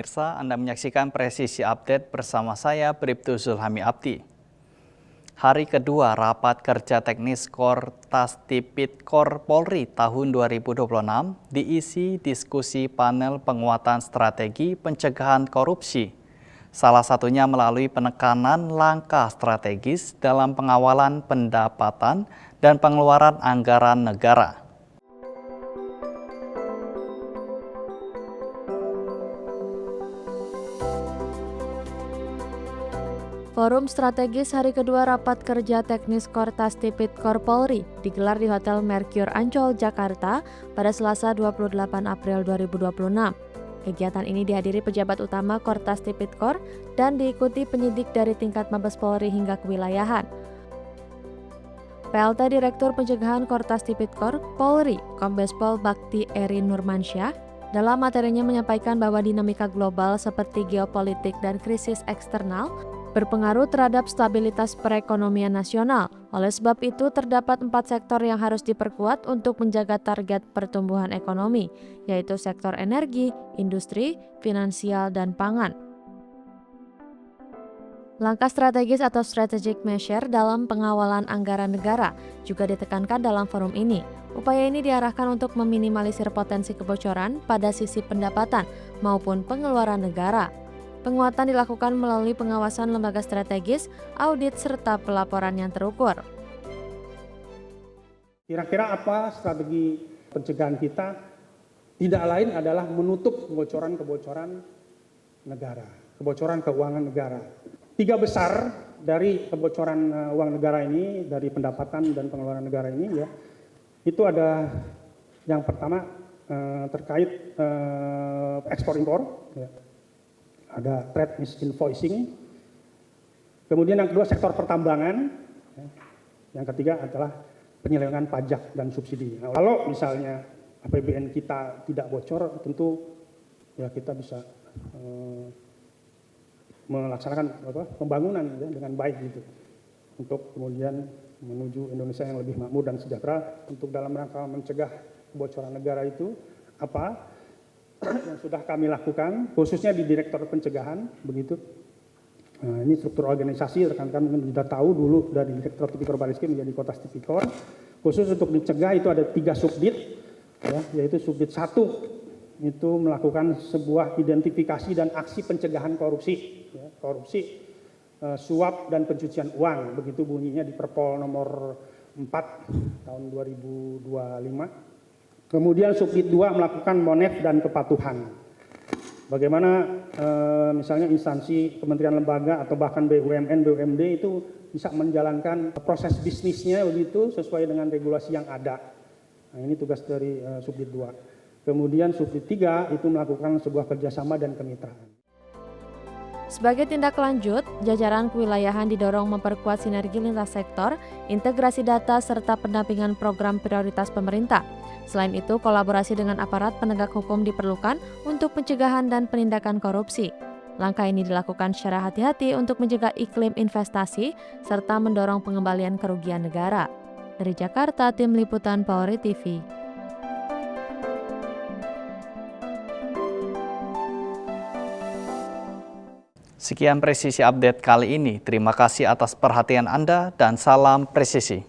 pemirsa, Anda menyaksikan Presisi Update bersama saya, Bribtu Zulhami Abdi. Hari kedua Rapat Kerja Teknis Kortas Tipikor Polri tahun 2026 diisi diskusi panel penguatan strategi pencegahan korupsi. Salah satunya melalui penekanan langkah strategis dalam pengawalan pendapatan dan pengeluaran anggaran negara. Forum strategis hari kedua Rapat Kerja Teknis Kortas Tipikor Polri digelar di Hotel Mercure Ancol, Jakarta pada Selasa 28 April 2026. Kegiatan ini dihadiri pejabat utama Kortas Tipikor dan diikuti penyidik dari tingkat Mabes Polri hingga kewilayahan. PLT Direktur Pencegahan Kortas Tipikor Polri, Kombes Pol Bakti Eri Nurmansyah, dalam materinya menyampaikan bahwa dinamika global seperti geopolitik dan krisis eksternal berpengaruh terhadap stabilitas perekonomian nasional. Oleh sebab itu, terdapat 4 sektor yang harus diperkuat untuk menjaga target pertumbuhan ekonomi, yaitu sektor energi, industri, finansial, dan pangan. Langkah strategis atau strategic measure dalam pengawalan anggaran negara juga ditekankan dalam forum ini. Upaya ini diarahkan untuk meminimalisir potensi kebocoran pada sisi pendapatan maupun pengeluaran negara. Penguatan dilakukan melalui pengawasan lembaga strategis, audit, serta pelaporan yang terukur. Kira-kira apa strategi pencegahan kita? Tidak lain adalah menutup kebocoran-kebocoran negara, kebocoran keuangan negara. 3 besar dari kebocoran uang negara ini, dari pendapatan dan pengeluaran negara ini, ya, itu ada yang pertama terkait ekspor impor. Ya. Ada trade misinvoicing, kemudian yang kedua sektor pertambangan, yang ketiga adalah penyelewengan pajak dan subsidi. Nah, kalau misalnya APBN kita tidak bocor, tentu ya kita bisa melaksanakan pembangunan ya, dengan baik gitu, untuk kemudian menuju Indonesia yang lebih makmur dan sejahtera. Untuk dalam rangka mencegah kebocoran negara itu apa yang sudah kami lakukan, khususnya di Direktur Pencegahan, begitu. Nah, ini struktur organisasi, rekan-rekan mungkin sudah tahu dulu dari Direktur Tipikor Baris Krim menjadi Kortas Tipikor. Khusus untuk dicegah itu ada 3 subdit, ya, yaitu subdit 1 itu melakukan sebuah identifikasi dan aksi pencegahan korupsi, ya, korupsi, suap dan pencucian uang, begitu bunyinya di Perpol nomor 4 tahun 2025. Kemudian subdit 2 melakukan monef dan kepatuhan. Bagaimana misalnya instansi kementerian lembaga atau bahkan BUMN, BUMD itu bisa menjalankan proses bisnisnya begitu sesuai dengan regulasi yang ada. Nah, ini tugas dari subdit 2. Kemudian subdit 3 itu melakukan sebuah kerjasama dan kemitraan. Sebagai tindak lanjut, jajaran kewilayahan didorong memperkuat sinergi lintas sektor, integrasi data, serta pendampingan program prioritas pemerintah. Selain itu, kolaborasi dengan aparat penegak hukum diperlukan untuk pencegahan dan penindakan korupsi. Langkah ini dilakukan secara hati-hati untuk mencegah iklim investasi serta mendorong pengembalian kerugian negara. Dari Jakarta, Tim Liputan Polri TV. Sekian Presisi Update kali ini. Terima kasih atas perhatian Anda dan salam presisi.